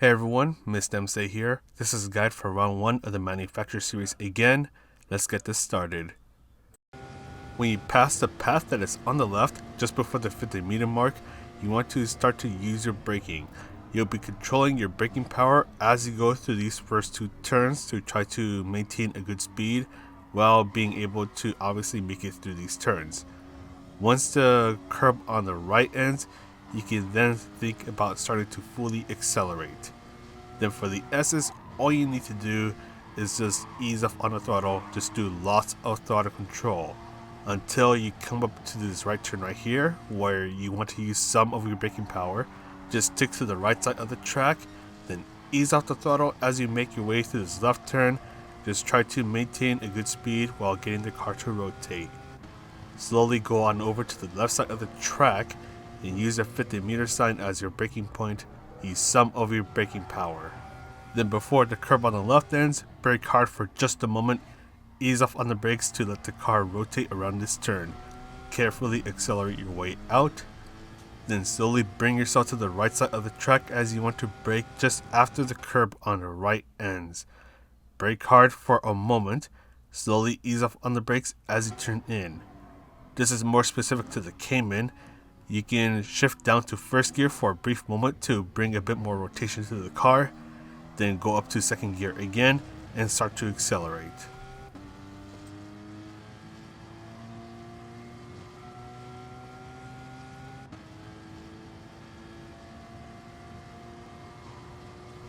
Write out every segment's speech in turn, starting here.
Hey everyone, Miss Dempsey here. This is a guide for round 1 of the manufacturer series again. Let's get this started. When you pass the path that is on the left, just before the 50-meter mark, you want to start to use your braking. You'll be controlling your braking power as you go through these first 2 turns to try to maintain a good speed while being able to obviously make it through these turns. Once the curb on the right ends, you can then think about starting to fully accelerate. Then for the S's, all you need to do is just ease off on the throttle, just do lots of throttle control until you come up to this right turn right here where you want to use some of your braking power. Just stick to the right side of the track, then ease off the throttle as you make your way through this left turn. Just try to maintain a good speed while getting the car to rotate. Slowly go on over to the left side of the track and use the 50-meter sign as your braking point. Use some of your braking power. Then before the curb on the left ends, brake hard for just a moment. Ease off on the brakes to let the car rotate around this turn. Carefully accelerate your way out. Then slowly bring yourself to the right side of the track as you want to brake just after the curb on the right ends. Brake hard for a moment. Slowly ease off on the brakes as you turn in. This is more specific to the Cayman. You can shift down to first gear for a brief moment to bring a bit more rotation to the car, then go up to second gear again and start to accelerate.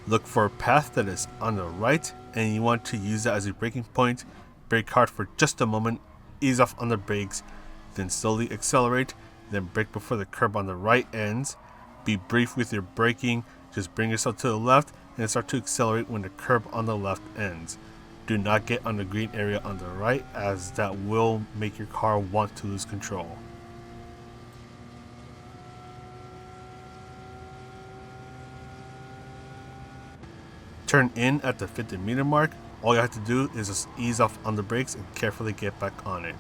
Look for a path that is on the right and you want to use that as your braking point. Brake hard for just a moment, ease off on the brakes, then slowly accelerate. Then brake before the curb on the right ends. Be brief with your braking, just bring yourself to the left and start to accelerate when the curb on the left ends. Do not get on the green area on the right, as that will make your car want to lose control. Turn in at the 50-meter mark. All you have to do is just ease off on the brakes and carefully get back on it.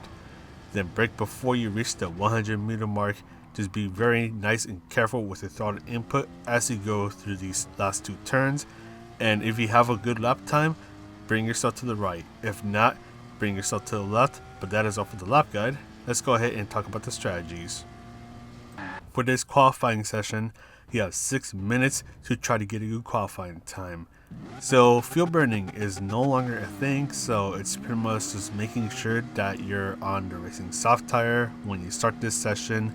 Then brake before you reach the 100-meter mark. Just be very nice and careful with your throttle input as you go through these last 2 turns. And if you have a good lap time, bring yourself to the right. If not, bring yourself to the left. But that is all for the lap guide. Let's go ahead and talk about the strategies. For this qualifying session, you have 6 minutes to try to get a good qualifying time. So fuel burning is no longer a thing, so it's pretty much just making sure that you're on the racing soft tire when you start this session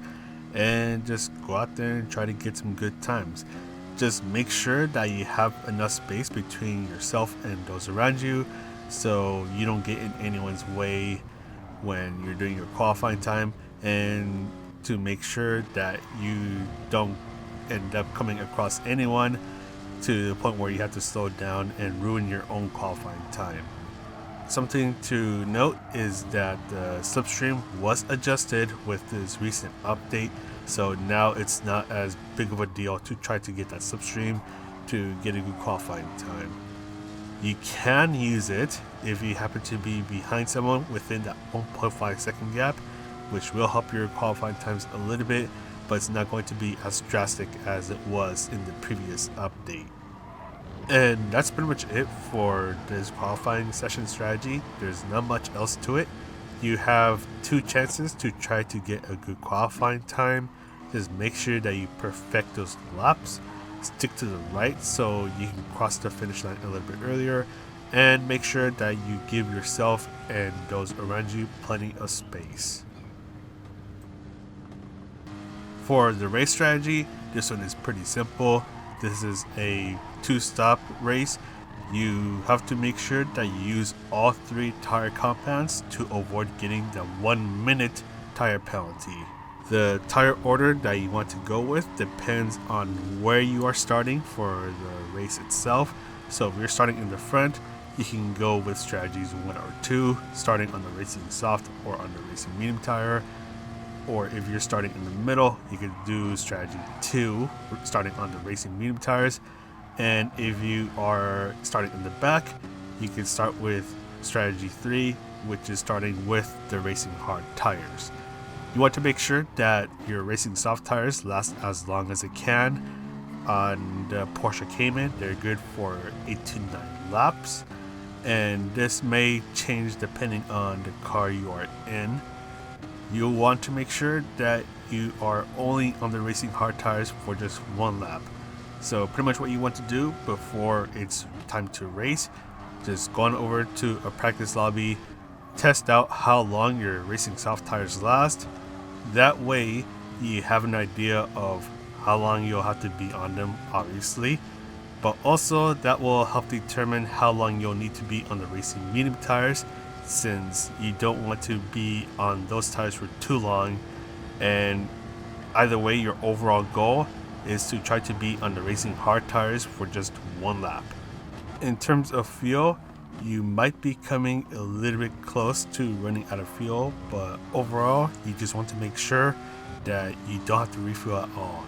and just go out there and try to get some good times. Just make sure that you have enough space between yourself and those around you so you don't get in anyone's way when you're doing your qualifying time, and to make sure that you don't end up coming across anyone to the point where you have to slow down and ruin your own qualifying time. Something to note is that the slipstream was adjusted with this recent update, so now it's not as big of a deal to try to get that slipstream to get a good qualifying time. You can use it if you happen to be behind someone within that 1.5 second gap, which will help your qualifying times a little bit, but it's not going to be as drastic as it was in the previous update. And that's pretty much it for this qualifying session strategy. There's not much else to it. You have 2 chances to try to get a good qualifying time. Just make sure that you perfect those laps. Stick to the right so you can cross the finish line a little bit earlier, and make sure that you give yourself and those around you plenty of space. For the race strategy, this one is pretty simple. This is a 2-stop race. You have to make sure that you use all 3 tire compounds to avoid getting the 1-minute tire penalty. The tire order that you want to go with depends on where you are starting for the race itself. So if you're starting in the front, you can go with strategies 1 or 2, starting on the racing soft or on the racing medium tire. Or if you're starting in the middle, you could do strategy 2, starting on the racing medium tires. And if you are starting in the back, you can start with strategy 3, which is starting with the racing hard tires. You want to make sure that your racing soft tires last as long as it can. on the Porsche Cayman. They're good for 8 to 9 laps, and this may change depending on the car you are in. You'll want to make sure that you are only on the racing hard tires for just 1 lap. So pretty much what you want to do before it's time to race, just go on over to a practice lobby, test out how long your racing soft tires last. That way you have an idea of how long you'll have to be on them, obviously, but also that will help determine how long you'll need to be on the racing medium tires, since you don't want to be on those tires for too long. And either way, your overall goal is to try to be on the racing hard tires for just 1 lap. In terms of fuel, you might be coming a little bit close to running out of fuel, but overall you just want to make sure that you don't have to refuel at all.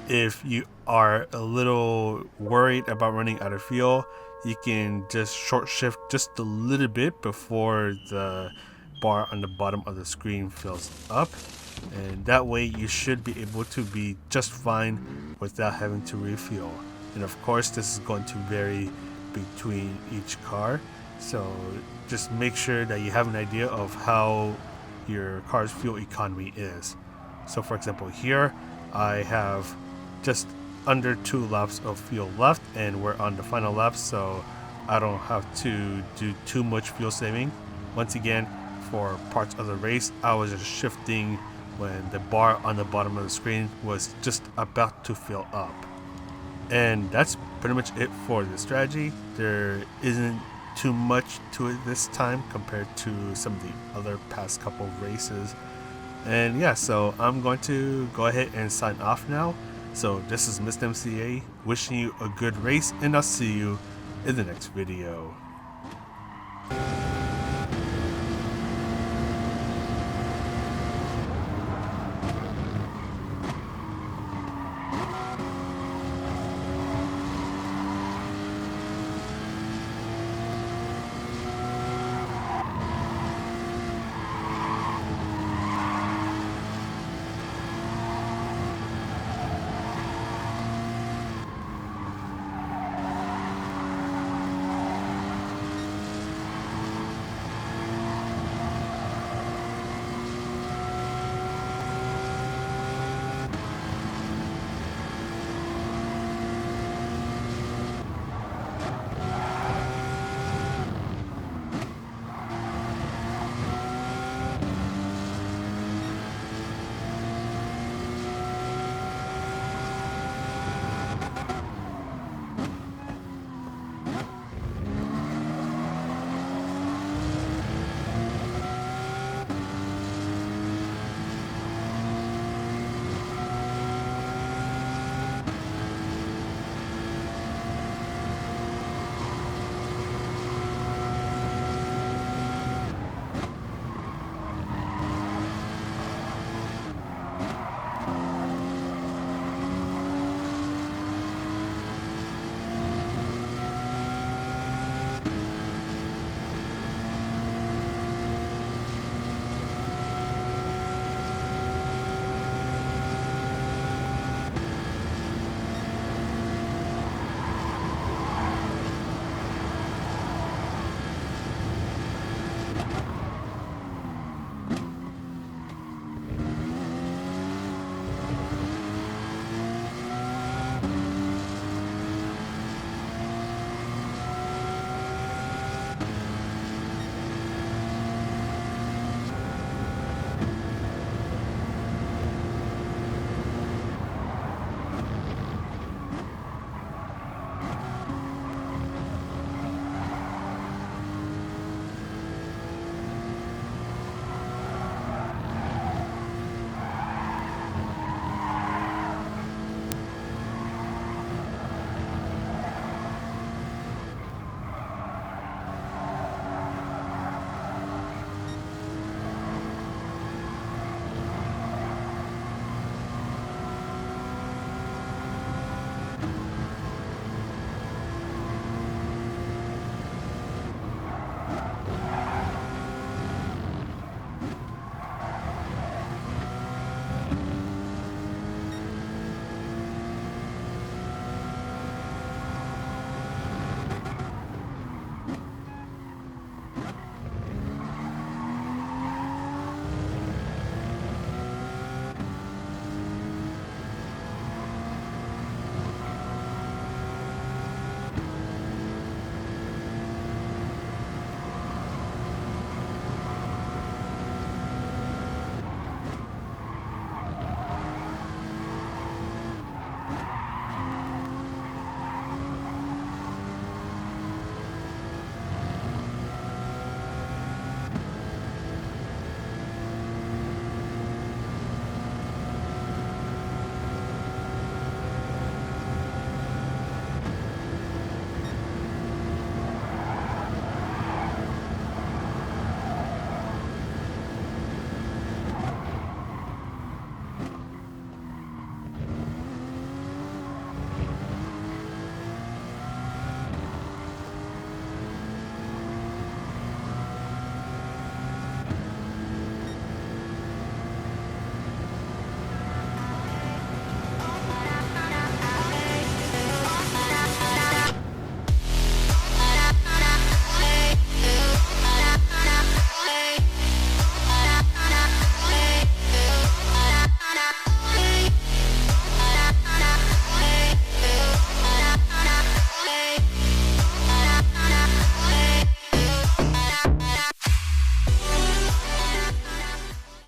If you are a little worried about running out of fuel, you can just short shift just a little bit before the bar on the bottom of the screen fills up, and that way you should be able to be just fine without having to refuel. And of course, this is going to vary between each car, so just make sure that you have an idea of how your car's fuel economy is. So for example, here I have just under 2 laps of fuel left, and we're on the final lap, so I don't have to do too much fuel saving. Once again, for parts of the race, I was just shifting when the bar on the bottom of the screen was just about to fill up. And that's pretty much it for the strategy. There isn't too much to it this time compared to some of the other past couple of races. And yeah, so I'm going to go ahead and sign off now. So this is Mr. MCA wishing you a good race, and I'll see you in the next video.